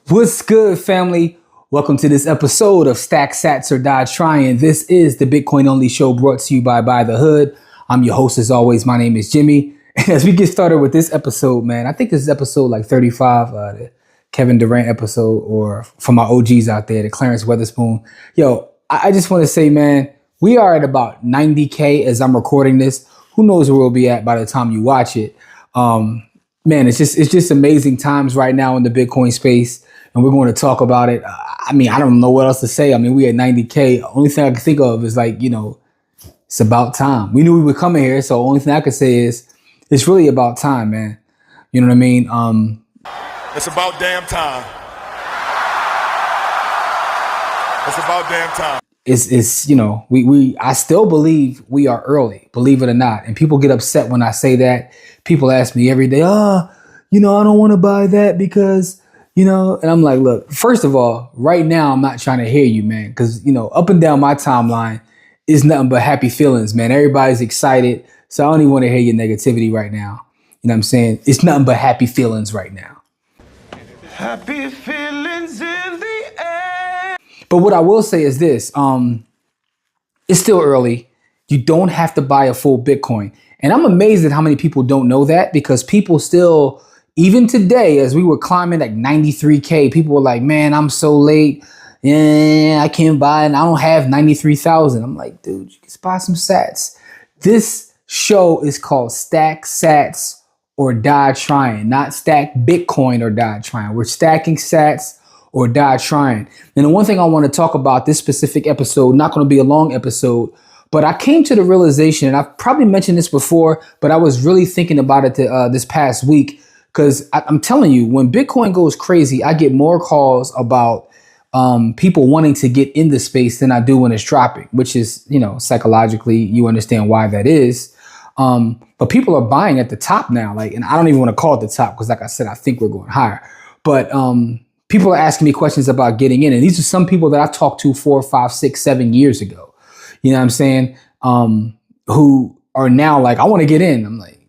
What's good, family? Welcome to this episode of Stack Sats or Die Trying. This is the Bitcoin Only Show brought to you by The Hood. I'm your host as always. My name is Jimmy. And as we get started with this episode, man, I think this is episode like 35, the Kevin Durant episode, or for my OGs out there, the Clarence Weatherspoon. Yo, I just want to say, man, we are at about 90K as I'm recording this. Who knows where we'll be at by the time you watch it. Man, it's just amazing times right now in the Bitcoin space. And we're going to talk about it. I don't know what else to say. We at 90K. Only thing I can think of is it's about time. We knew we were coming here. So only thing I could say is it's really about time, man. You know what I mean? It's about damn time. It's about damn time. I still believe we are early, believe it or not. And people get upset when I say that. People ask me every day, I don't want to buy that because, and I'm like, look, first of all, right now, I'm not trying to hear you, man, because, up and down my timeline is nothing but happy feelings, man. Everybody's excited. So I don't even want to hear your negativity right now. You know what I'm saying? It's nothing but happy feelings right now. Happy feelings in the air. But what I will say is this, it's still early. You don't have to buy a full Bitcoin. And I'm amazed at how many people don't know that, because people still, even today, as we were climbing like 93K, people were like, man, I'm so late. Yeah, I can't buy it. And I don't have 93,000. I'm like, dude, you can buy some sats. This show is called Stack Sats or Die Trying, not Stack Bitcoin or Die Trying. We're stacking sats or die trying. And the one thing I want to talk about this specific episode, not going to be a long episode, but I came to the realization, and I've probably mentioned this before, but I was really thinking about it this past week. Because I'm telling you, when Bitcoin goes crazy, I get more calls about people wanting to get in the space than I do when it's dropping, which is, psychologically, you understand why that is. But people are buying at the top now. And I don't even want to call it the top because, like I said, I think we're going higher. But people are asking me questions about getting in. And these are some people that I talked to 4, 5, 6, 7 years ago. You know what I'm saying? Who are now like, I want to get in. I'm like,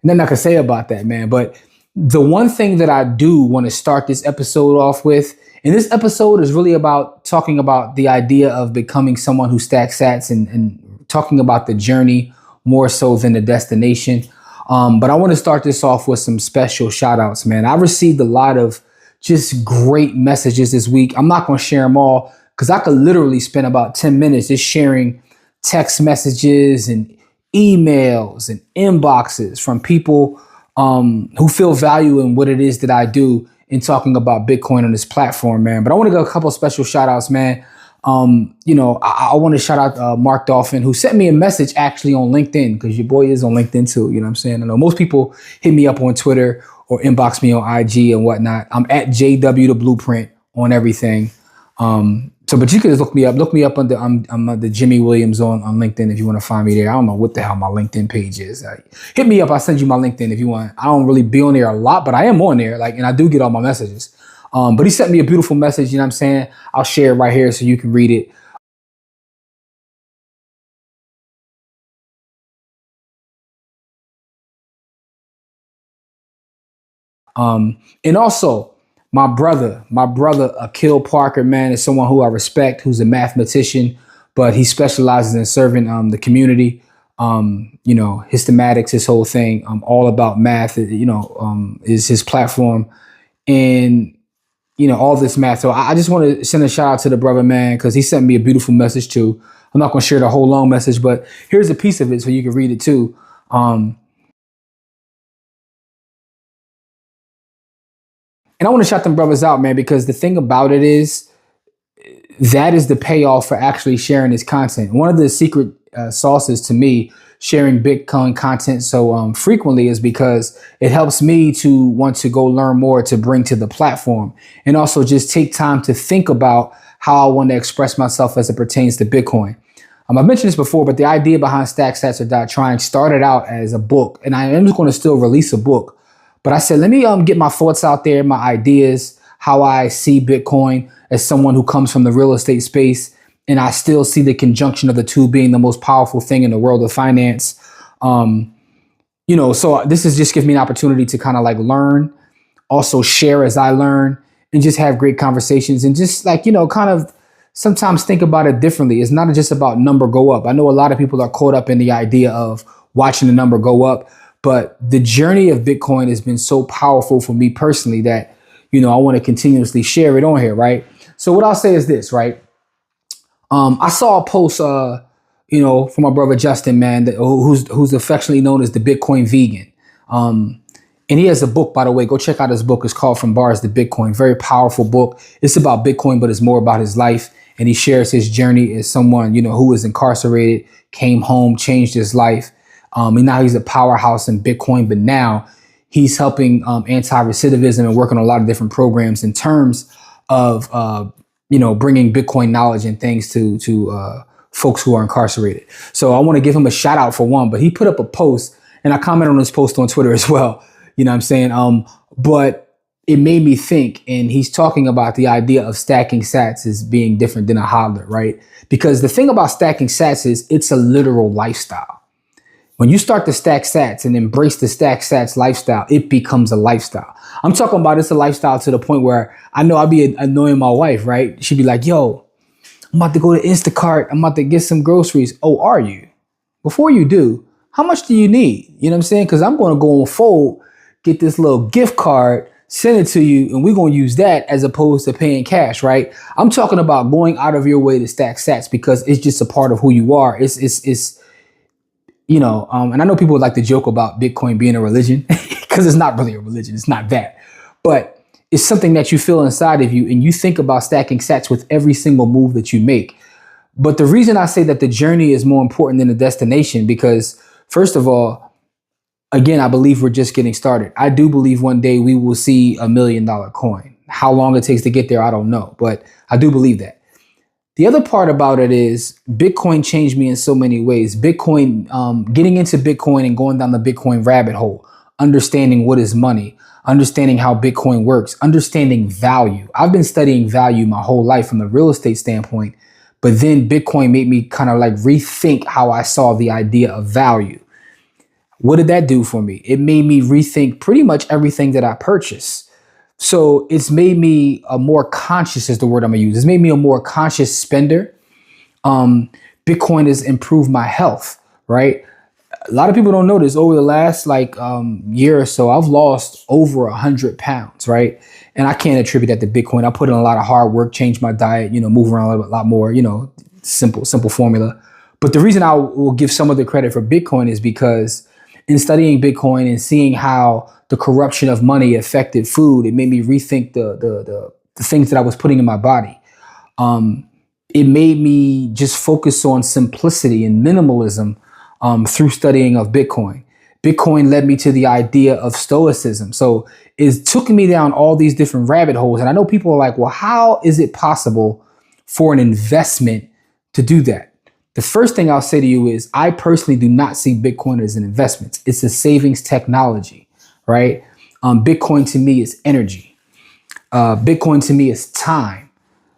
nothing I can say about that, man. But the one thing that I do want to start this episode off with, and this episode is really about talking about the idea of becoming someone who stacks sats and talking about the journey more so than the destination. But I want to start this off with some special shout outs, man. I received a lot of just great messages this week. I'm not going to share them all because I could literally spend about 10 minutes just sharing text messages and emails and inboxes from people who feel value in what it is that I do in talking about Bitcoin on this platform, man. But I want to go a couple of special shout outs, man. I want to shout out Mark Dolphin, who sent me a message actually on LinkedIn, because your boy is on LinkedIn too. You know what I'm saying? I know most people hit me up on Twitter or inbox me on IG and whatnot. I'm at JW the Blueprint on everything. But you can just look me up under I'm the Jimmy Williams on LinkedIn if you want to find me there. I don't know what the hell my LinkedIn page is. Hit me up. I'll send you my LinkedIn if you want. I don't really be on there a lot, but I am on there. And I do get all my messages. But he sent me a beautiful message. You know what I'm saying? I'll share it right here so you can read it. And also, my brother, Akil Parker, man, is someone who I respect, who's a mathematician, but he specializes in serving the community. Hystematics, his whole thing, all about math, is his platform. And, all this math. So I just want to send a shout out to the brother, man, because he sent me a beautiful message too. I'm not going to share the whole long message, but here's a piece of it so you can read it too. And I want to shout them brothers out, man, because the thing about it is that is the payoff for actually sharing this content. One of the secret sauces to me sharing Bitcoin content so frequently is because it helps me to want to go learn more to bring to the platform, and also just take time to think about how I want to express myself as it pertains to Bitcoin. I've mentioned this before, but the idea behind Stack Sats or Die Trying started out as a book, and I am just going to still release a book. But I said, let me get my thoughts out there, my ideas, how I see Bitcoin as someone who comes from the real estate space. And I still see the conjunction of the two being the most powerful thing in the world of finance. So this is just giving me an opportunity to kind of learn, also share as I learn, and just have great conversations and just like, kind of sometimes think about it differently. It's not just about number go up. I know a lot of people are caught up in the idea of watching the number go up, but the journey of Bitcoin has been so powerful for me personally that, I want to continuously share it on here, right? So what I'll say is this, right? I saw a post, from my brother Justin, man, who's affectionately known as the Bitcoin vegan. And he has a book, by the way. Go check out his book. It's called From Bars to Bitcoin. Very powerful book. It's about Bitcoin, but it's more about his life. And he shares his journey as someone, who was incarcerated, came home, changed his life. And now he's a powerhouse in Bitcoin. But now he's helping anti-recidivism and working on a lot of different programs in terms of, bringing Bitcoin knowledge and things to folks who are incarcerated. So I want to give him a shout out for one. But he put up a post, and I commented on his post on Twitter as well. You know what I'm saying? But it made me think, and he's talking about the idea of stacking sats as being different than a hodler, right? Because the thing about stacking sats is it's a literal lifestyle. When you start to stack sats and embrace the stack sats lifestyle, it becomes a lifestyle. I'm talking about it's a lifestyle to the point where I know I'll be annoying my wife, right? She'd be like, yo, I'm about to go to Instacart. I'm about to get some groceries. Oh, are you? Before you do, how much do you need? You know what I'm saying? Because I'm going to go on Fold, get this little gift card, send it to you, and we're going to use that as opposed to paying cash, right? I'm talking about going out of your way to stack sats because it's just a part of who you are. It's and I know people would like to joke about Bitcoin being a religion because it's not really a religion. It's not that. But it's something that you feel inside of you, and you think about stacking sats with every single move that you make. But the reason I say that the journey is more important than the destination, because first of all, again, I believe we're just getting started. I do believe one day we will see $1 million coin. How long it takes to get there, I don't know, but I do believe that. The other part about it is Bitcoin changed me in so many ways. Bitcoin, getting into Bitcoin and going down the Bitcoin rabbit hole, understanding what is money, understanding how Bitcoin works, understanding value. I've been studying value my whole life from the real estate standpoint, but then Bitcoin made me kind of like rethink how I saw the idea of value. What did that do for me? It made me rethink pretty much everything that I purchase. So it's made me a more conscious, is the word I'm gonna use. It's made me a more conscious spender. Bitcoin has improved my health, right? A lot of people don't know this. Over the last year or so, I've lost over 100 pounds, right? And I can't attribute that to Bitcoin. I put in a lot of hard work, changed my diet, move around a lot more, simple formula. But the reason I will give some of the credit for Bitcoin is because in studying Bitcoin and seeing how the corruption of money affected food, it made me rethink the things that I was putting in my body. It made me just focus on simplicity and minimalism through studying of Bitcoin. Bitcoin led me to the idea of stoicism. So it took me down all these different rabbit holes. And I know people are like, well, how is it possible for an investment to do that? The first thing I'll say to you is I personally do not see Bitcoin as an investment. It's a savings technology, right? Bitcoin to me is energy. Bitcoin to me is time.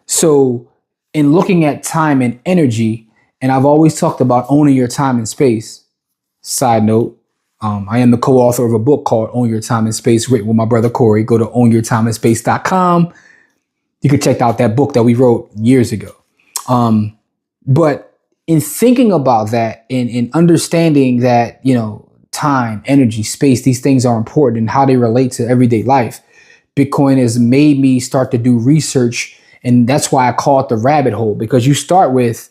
So in looking at time and energy, and I've always talked about owning your time and space. Side note, I am the co-author of a book called Own Your Time and Space, written with my brother Corey. Go to ownyourtimeandspace.com. You can check out that book that we wrote years ago. But in thinking about that and in understanding that, time, energy, space, these things are important and how they relate to everyday life, Bitcoin has made me start to do research. And that's why I call it the rabbit hole, because you start with,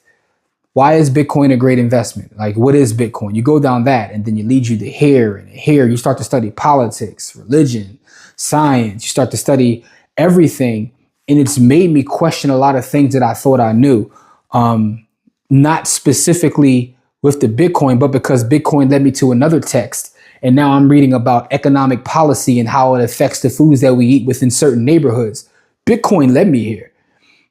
why is Bitcoin a great investment? Like, what is Bitcoin? You go down that, and then you lead you to here, and here you start to study politics, religion, science. You start to study everything. And it's made me question a lot of things that I thought I knew. Not specifically with the Bitcoin, but because Bitcoin led me to another text. And now I'm reading about economic policy and how it affects the foods that we eat within certain neighborhoods. Bitcoin led me here.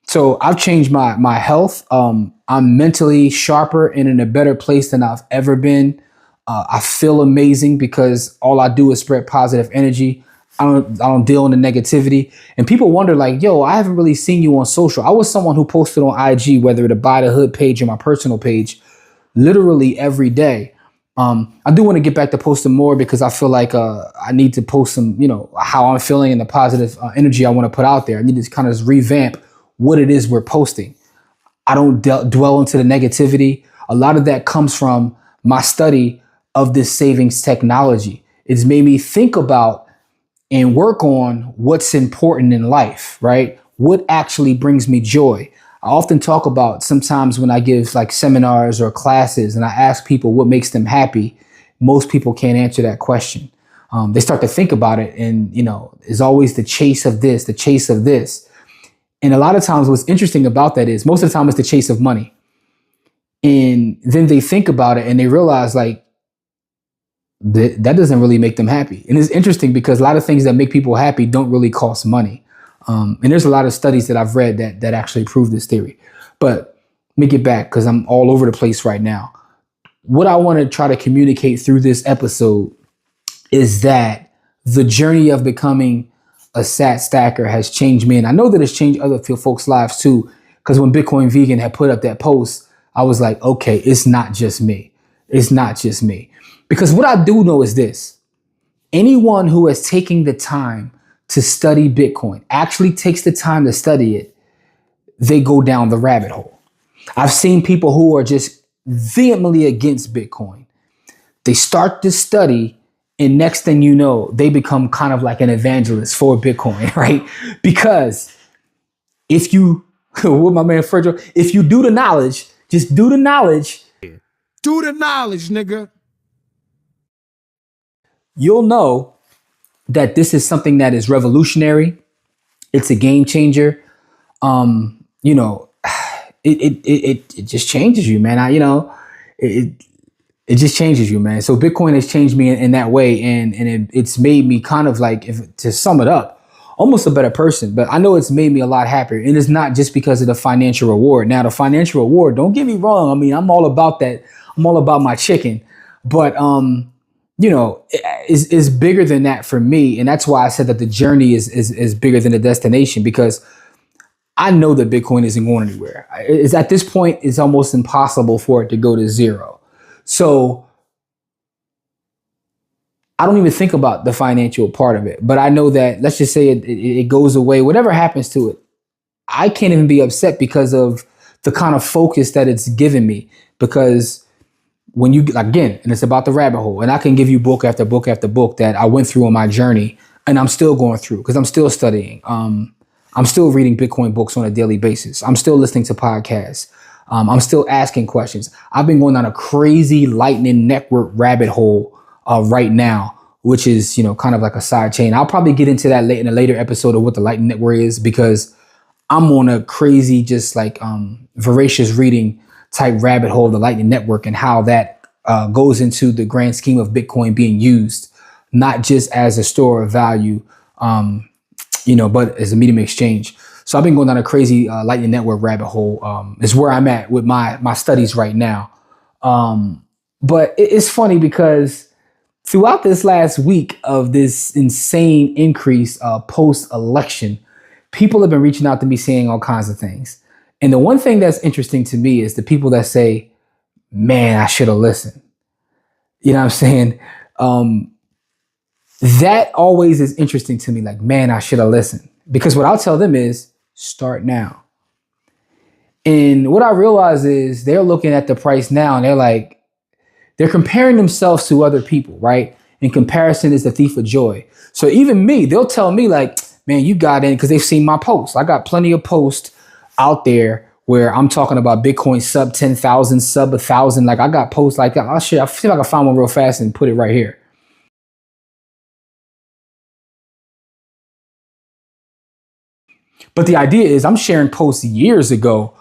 So I've changed my health. I'm mentally sharper and in a better place than I've ever been. I feel amazing because all I do is spread positive energy. I don't deal in the negativity. And people wonder like, yo, I haven't really seen you on social. I was someone who posted on IG, whether to buy the hood page or my personal page, literally every day. I do want to get back to posting more because I feel like I need to post some, how I'm feeling and the positive energy I want to put out there. I need to kind of revamp what it is we're posting. I don't dwell into the negativity. A lot of that comes from my study of this savings technology. It's made me think about and work on what's important in life, right? What actually brings me joy. I often talk about sometimes when I give like seminars or classes and I ask people what makes them happy, most people can't answer that question. They start to think about it and, is always the chase of this, the chase of this. And a lot of times what's interesting about that is most of the time it's the chase of money. And then they think about it and they realize like, that doesn't really make them happy. And it's interesting because a lot of things that make people happy don't really cost money. And there's a lot of studies that I've read that actually prove this theory. But let me get back because I'm all over the place right now. What I want to try to communicate through this episode is that the journey of becoming a sat stacker has changed me. And I know that it's changed other folks' lives too. Because when Bitcoin Vegan had put up that post, I was like, okay, it's not just me. It's not just me. Because what I do know is this. Anyone who has taken the time to study Bitcoin, actually takes the time to study it, they go down the rabbit hole. I've seen people who are just vehemently against Bitcoin. They start to study, and next thing you know, they become kind of like an evangelist for Bitcoin, right? Because if you, what my man Fredro, if you do the knowledge, just do the knowledge. Do the knowledge, nigga. You'll know that this is something that is revolutionary. It's a game changer. It just changes you, man. It just changes you, man. So Bitcoin has changed me in that way, and it's made me kind of like, to sum it up, almost a better person. But I know it's made me a lot happier, and it's not just because of the financial reward. Now, the financial reward, don't get me wrong. I mean, I'm all about that. I'm all about my chicken, but is bigger than that for me. And that's why I said that the journey is bigger than the destination, because I know that Bitcoin isn't going anywhere. It's at this point, it's almost impossible for it to go to zero. So I don't even think about the financial part of it, but I know that, let's just say it goes away, whatever happens to it, I can't even be upset because of the kind of focus that it's given me. Because when you, again, and it's about the rabbit hole, and I can give you book after book after book that I went through on my journey, and I'm still going through because I'm still studying. I'm still reading Bitcoin books on a daily basis. I'm still listening to podcasts. I'm still asking questions. I've been going down a crazy Lightning Network rabbit hole right now, which is, kind of like a side chain. I'll probably get into that in a later episode of what the Lightning Network is, because I'm on a crazy, just like voracious reading type rabbit hole of the Lightning Network and how that goes into the grand scheme of Bitcoin being used, not just as a store of value, but as a medium exchange. So I've been going down a crazy Lightning Network rabbit hole. Is where I'm at with my studies right now. But it's funny because throughout this last week of this insane increase post-election, people have been reaching out to me saying all kinds of things. And the one thing that's interesting to me is the people that say, man, I should have listened. You know what I'm saying? That always is interesting to me. Like, man, I should have listened. Because what I'll tell them is start now. And what I realize is they're looking at the price now and they're comparing themselves to other people, right? And comparison is the thief of joy. So even me, they'll tell me like, man, you got in, because they've seen my posts. I got plenty of posts out there where I'm talking about Bitcoin sub 10,000, sub 1,000. Like, I got posts like that. I'll see if I can find one real fast and put it right here. But the idea is I'm sharing posts years ago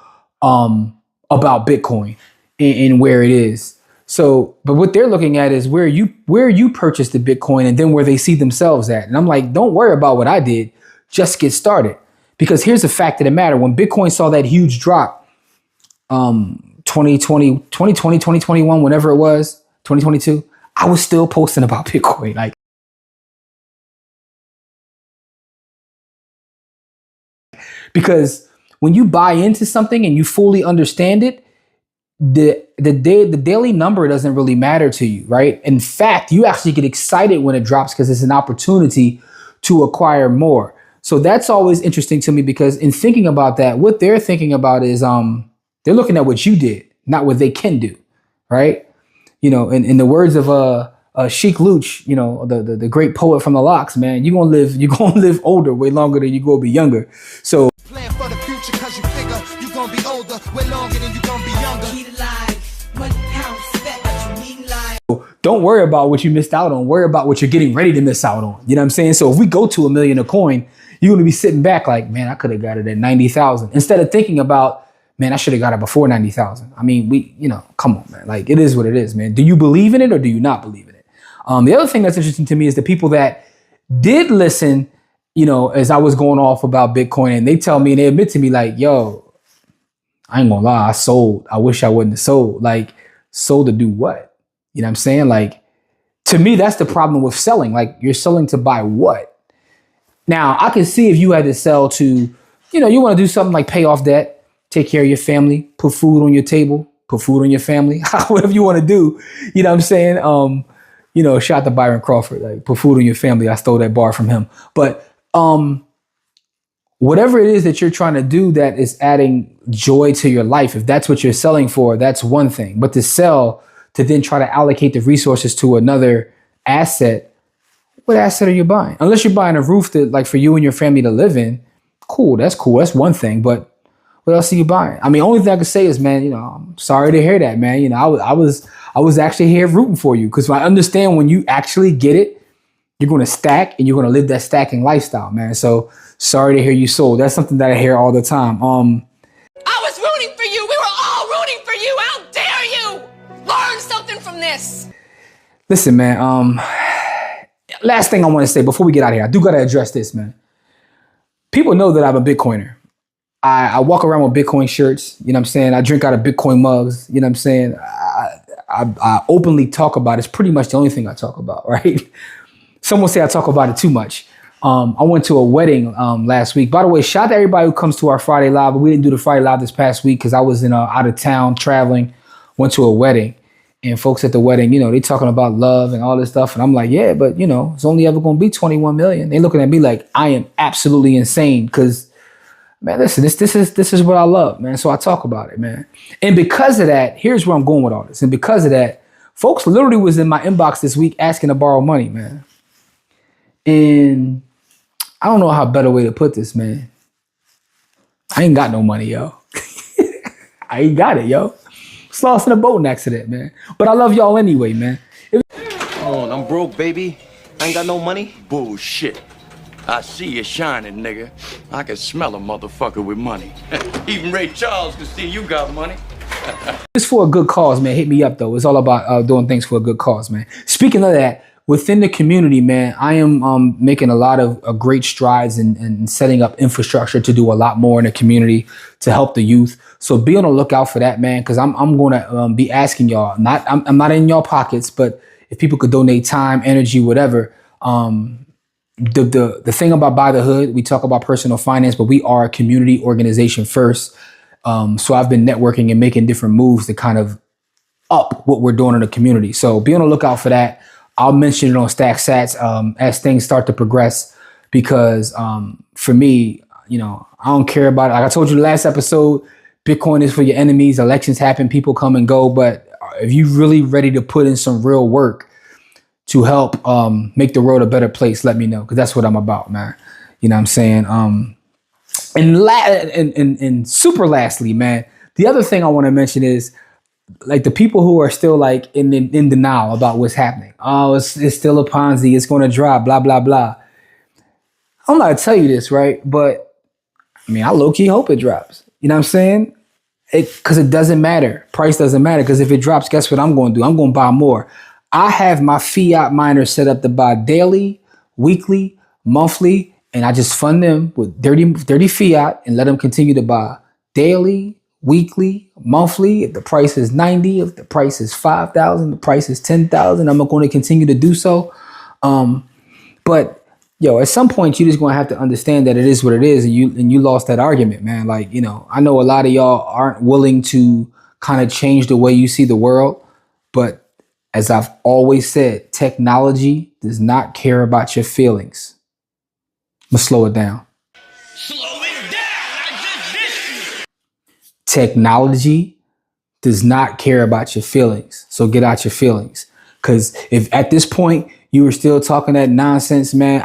about Bitcoin and where it is. So, but what they're looking at is where you purchased the Bitcoin and then where they see themselves at. And I'm like, don't worry about what I did. Just get started. Because here's the fact of the matter. When Bitcoin saw that huge drop, 2020, 2021, whenever it was, 2022, I was still posting about Bitcoin. Like, because when you buy into something and you fully understand it, the daily number doesn't really matter to you, right? In fact, you actually get excited when it drops because it's an opportunity to acquire more. So that's always interesting to me because in thinking about that, what they're thinking about is they're looking at what you did, not what they can do, right? You know, in the words of Sheik Luch, you know, the great poet from the Locks, man, you're gonna live older way longer than you're gonna be younger. So Plan for the future cause you figure you gonna be older way longer than you gonna be younger. don't worry about what you missed out on. Worry about what you're getting ready to miss out on. You know what I'm saying? So if we go to $1 million a coin, you're gonna be sitting back like, man, I could have got it at 90,000 instead of thinking about, man, I should have got it before 90,000. I mean, come on, man. Like, it is what it is, man. Do you believe in it or do you not believe in it? The other thing that's interesting to me is the people that did listen, you know, as I was going off about Bitcoin, and they tell me and they admit to me like, yo, I ain't gonna lie, I sold. I wish I wouldn't have sold. Like, sold to do what? You know what I'm saying? Like, to me, that's the problem with selling. Like, you're selling to buy what? Now, I can see if you had to sell to, you know, you want to do something like pay off debt, take care of your family, put food on your table, put food on your family, whatever you want to do. You know what I'm saying? You know, shout out to Byron Crawford, like put food on your family. I stole that bar from him. But whatever it is that you're trying to do that is adding joy to your life, if that's what you're selling for, that's one thing. But to sell, to then try to allocate the resources to another asset, what asset are you buying? Unless you're buying a roof that, like, for you and your family to live in, cool. That's one thing. But what else are you buying? I mean, only thing I can say is, man, you know, I'm sorry to hear that, man. You know, I was actually here rooting for you because I understand when you actually get it, you're going to stack and you're going to live that stacking lifestyle, man. So sorry to hear you sold. That's something that I hear all the time. I was rooting for you. We were all rooting for you. How dare you? Learn something from this. Listen, man. Last thing I want to say before we get out of here, I do got to address this, man. People know that I'm a Bitcoiner. I walk around with Bitcoin shirts. You know what I'm saying? I drink out of Bitcoin mugs. You know what I'm saying? I openly talk about it. It's pretty much the only thing I talk about, right? Someone say I talk about it too much. I went to a wedding last week. By the way, shout out to everybody who comes to our Friday Live, but we didn't do the Friday Live this past week because I was in out of town traveling, went to a wedding. And folks at the wedding, you know, they talking about love and all this stuff. And I'm like, yeah, but, you know, it's only ever going to be 21 million. They looking at me like I am absolutely insane because, man, listen, this is what I love, man. So I talk about it, man. And because of that, here's where I'm going with all this. And because of that, folks literally was in my inbox this week asking to borrow money, man. And I don't know how better way to put this, man. I ain't got no money, yo. I ain't got it, yo. Just lost in a boating accident, man. But I love y'all anyway, man. I'm broke, baby. I ain't got no money. Bullshit. I see you shining, nigga. I can smell a motherfucker with money. Even Ray Charles can see you got money. It's for a good cause, man. Hit me up, though. It's all about doing things for a good cause, man. Speaking of that, within the community, man, I am making a lot of great strides in setting up infrastructure to do a lot more in the community to help the youth. So be on the lookout for that, man, because I'm going to be asking y'all. I'm not in y'all pockets, but if people could donate time, energy, whatever. The thing about Buy the Hood, we talk about personal finance, but we are a community organization first. So I've been networking and making different moves to kind of up what we're doing in the community. So be on the lookout for that. I'll mention it on Stack Sats as things start to progress because for me, you know, I don't care about it. Like I told you the last episode, Bitcoin is for your enemies. Elections happen, people come and go. But if you're really ready to put in some real work to help make the world a better place, let me know because that's what I'm about, man. You know what I'm saying? And super lastly, man, the other thing I want to mention is like the people who are still like in denial about what's happening. Oh, it's still a Ponzi. It's going to drop, blah, blah, blah. I'm not going to tell you this, right? But I mean, I low key hope it drops. You know what I'm saying? Because it doesn't matter. Price doesn't matter. Because if it drops, guess what I'm going to do? I'm going to buy more. I have my fiat miner set up to buy daily, weekly, monthly, and I just fund them with 30 fiat and let them continue to buy daily, weekly, monthly. If the price is 90, if the price is 5,000, the price is 10,000, I'm going to continue to do so. But yo, at some point, you're just going to have to understand that it is what it is. And you lost that argument, man. Like, you know, I know a lot of y'all aren't willing to kind of change the way you see the world. But as I've always said, technology does not care about your feelings. Let's slow it down. Slow it down. Technology does not care about your feelings. So get out your feelings. Because if at this point you were still talking that nonsense, man,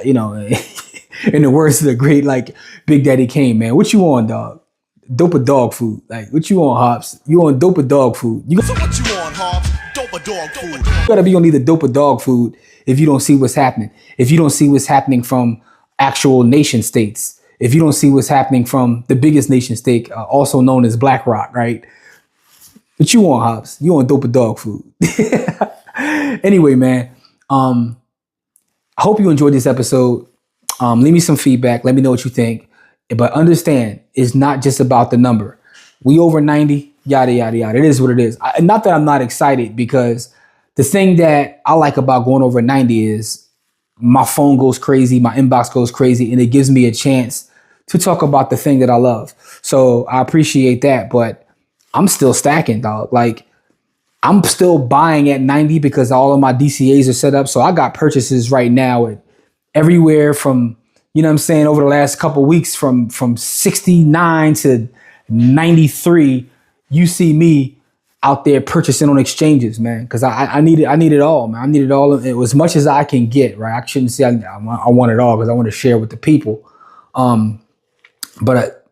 in the words of the great, like, Big Daddy Kane, man, what you on, dog? Dope or dog food? Like, what you on, Hops? You on dope or dog food? So what you on, Hobbs? Dope or dog food? Gotta be on either dope or dog food if you don't see what's happening. If you don't see what's happening from actual nation states. If you don't see what's happening from the biggest nation state, also known as BlackRock, right? What you on, Hobbs? You on dope or dog food? Anyway, man, I hope you enjoyed this episode. Leave me some feedback. Let me know what you think. But understand, it's not just about the number. We over 90, yada, yada, yada. It is what it is. Not that I'm not excited, because the thing that I like about going over 90 is my phone goes crazy, my inbox goes crazy, and it gives me a chance to talk about the thing that I love. So I appreciate that, but I'm still stacking, dog. Like, I'm still buying at 90 because all of my DCAs are set up. So I got purchases right now at everywhere from, you know what I'm saying, over the last couple of weeks from 69 to 93. You see me out there purchasing on exchanges, man, because I need it all, man. I need it all as much as I can get, right? I shouldn't say I want it all, because I want to share with the people. But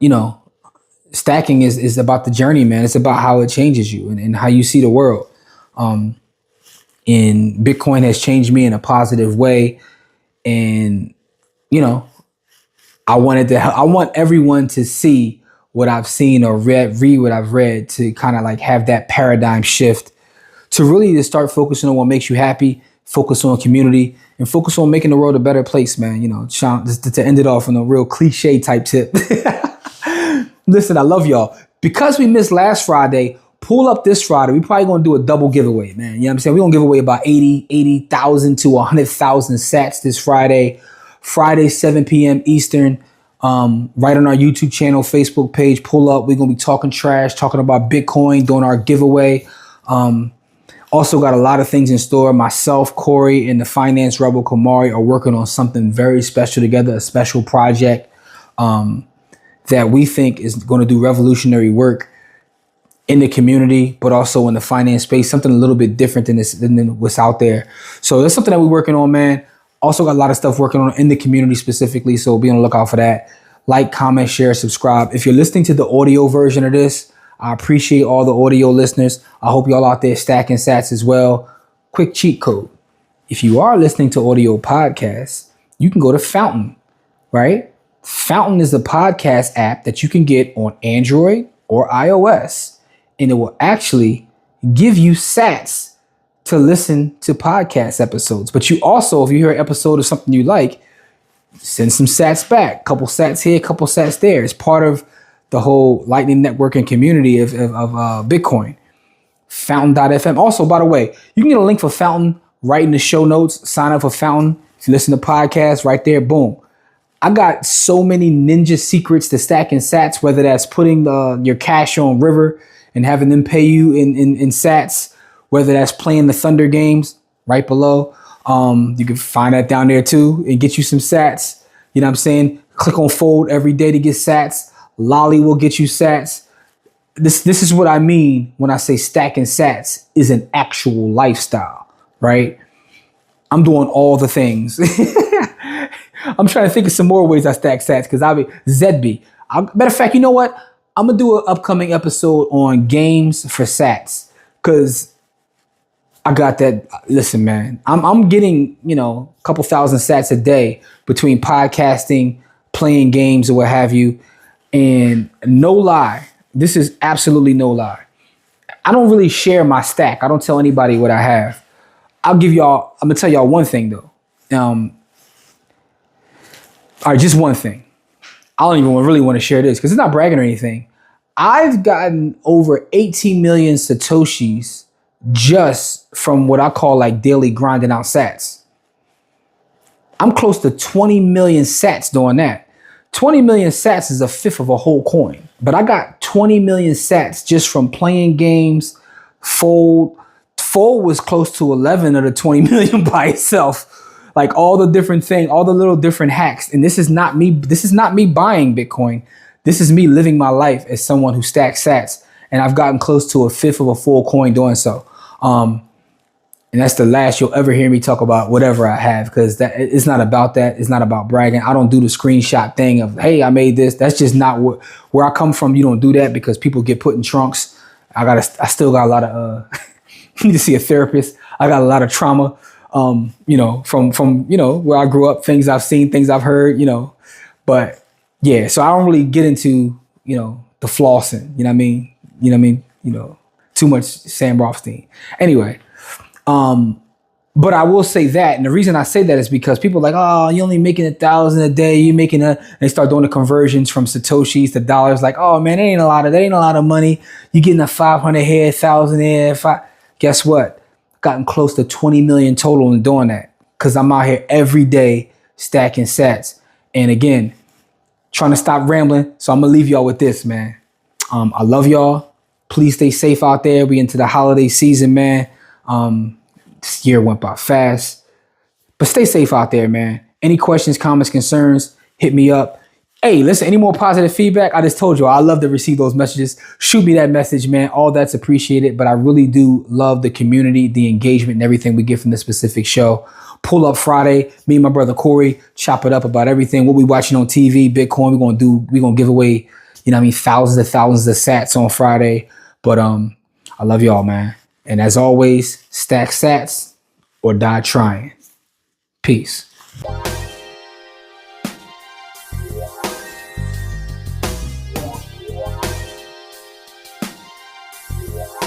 stacking is about the journey, man. It's about how it changes you and how you see the world. And Bitcoin has changed me in a positive way. And, I want everyone to see what I've seen or read what I've read, to kind of like have that paradigm shift, to really just start focusing on what makes you happy, focus on community, and focus on making the world a better place, man. Just to end it off on a real cliche type tip. Listen, I love y'all. Because we missed last Friday, pull up this Friday. We probably going to do a double giveaway, man. You know what I'm saying? We're going to give away about 80,000 to 100,000 sats this Friday, 7 p.m. Eastern, right on our YouTube channel, Facebook page. Pull up. We're going to be talking trash, talking about Bitcoin, doing our giveaway. Also got a lot of things in store. Myself, Corey, and the finance rebel Kamari are working on something very special together, a special project that we think is going to do revolutionary work in the community, but also in the finance space, something a little bit different than what's out there. So that's something that we're working on, man. Also got a lot of stuff working on in the community specifically, so be on the lookout for that. Like, comment, share, subscribe. If you're listening to the audio version of this, I appreciate all the audio listeners. I hope y'all out there stacking sats as well. Quick cheat code. If you are listening to audio podcasts, you can go to Fountain, right? Fountain is a podcast app that you can get on Android or iOS, and it will actually give you sats to listen to podcast episodes. But you also, if you hear an episode of something you like, send some sats back. Couple sats here, couple sats there. It's part of the whole Lightning Network and community of Bitcoin. Fountain.fm. Also, by the way, you can get a link for Fountain right in the show notes. Sign up for Fountain. If you listen to podcasts, right there, boom. I got so many ninja secrets to stacking sats, whether that's putting your cash on River and having them pay you in sats, whether that's playing the Thunder games right below. You can find that down there too and get you some sats. You know what I'm saying? Click on Fold every day to get sats. Lolly will get you sats. This is what I mean when I say stacking sats is an actual lifestyle, right? I'm doing all the things. I'm trying to think of some more ways I stack sats, because I'll be ZB. Matter of fact, you know what? I'm going to do an upcoming episode on games for sats, because I got that. Listen, man, I'm getting, a couple thousand sats a day between podcasting, playing games, or what have you. And no lie, this is absolutely no lie. I don't really share my stack. I don't tell anybody what I have. I'm going to tell y'all one thing though. All right, just one thing. I don't even really want to share this because it's not bragging or anything. I've gotten over 18 million Satoshis just from what I call like daily grinding out sats. I'm close to 20 million sats doing that. 20 million sats is a fifth of a whole coin. but I got 20 million sats just from playing games. Fold was close to 11 of the 20 million by itself. Like all the different things, all the little different hacks. And this is not me buying Bitcoin. This is me living my life as someone who stacks sats. And I've gotten close to a fifth of a full coin doing so. And that's the last you'll ever hear me talk about whatever I have, because that it's not about that. It's not about bragging. I don't do the screenshot thing of, hey, I made this. That's just not where I come from. You don't do that because people get put in trunks. I still got a lot of need to see a therapist. I got a lot of trauma, from where I grew up, things I've seen, things I've heard, but yeah, so I don't really get into, the flossing, too much Sam Rothstein. Anyway, but I will say that, and the reason I say that is because people are like, oh, you're only making 1,000 a day. You're making and they start doing the conversions from Satoshis to dollars. Like, oh man, that ain't a lot of money. You're getting a 500 here, 1,000 here. Guess what? Gotten close to 20 million total in doing that, because I'm out here every day stacking sats. And again, trying to stop rambling. So I'm gonna leave y'all with this, man. I love y'all. Please stay safe out there. We into the holiday season, man. This year went by fast, but stay safe out there, man. Any questions, comments, concerns, hit me up. Hey, listen, any more positive feedback? I just told you, I love to receive those messages. Shoot me that message, man. All that's appreciated, but I really do love the community, the engagement, and everything we get from this specific show. Pull Up Friday, me and my brother Corey chop it up about everything. What we watching on TV, Bitcoin, we're gonna give away, thousands of sats on Friday. But I love y'all, man. And as always, stack sats or die trying. Peace.